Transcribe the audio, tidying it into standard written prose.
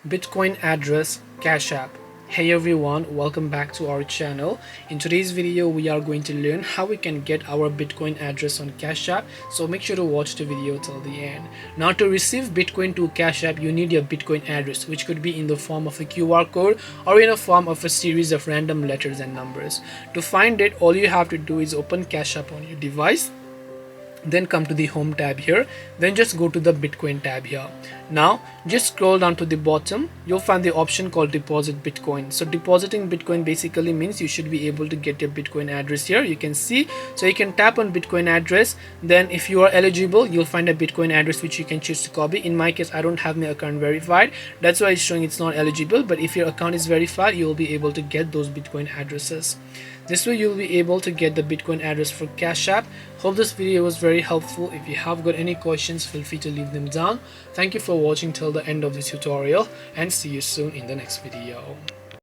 Bitcoin address Cash App. Hey everyone, welcome back to our channel. In today's video we are going to learn how we can get our Bitcoin address on Cash App, so make sure to watch the video till the end. Now, to receive Bitcoin to Cash App, you need your Bitcoin address, which could be in the form of a QR code or in a form of a series of random letters and numbers. To find it, all you have to do is open Cash App on your device, then come to the home tab here, then just go to the Bitcoin tab here. Now just scroll down to the bottom, you'll find the option called deposit Bitcoin. So depositing Bitcoin basically means you should be able to get your Bitcoin address here. You can see, so you can tap on Bitcoin address, then if you are eligible you'll find a Bitcoin address which you can choose to copy. In my case, I don't have my account verified, that's why it's showing it's not eligible, but if your account is verified you'll be able to get those Bitcoin addresses. This way you'll be able to get the Bitcoin address for Cash App. Hope this video was very helpful. If you have got any questions, feel free to leave them down. Thank you for watching till the end of this tutorial, and see you soon in the next video.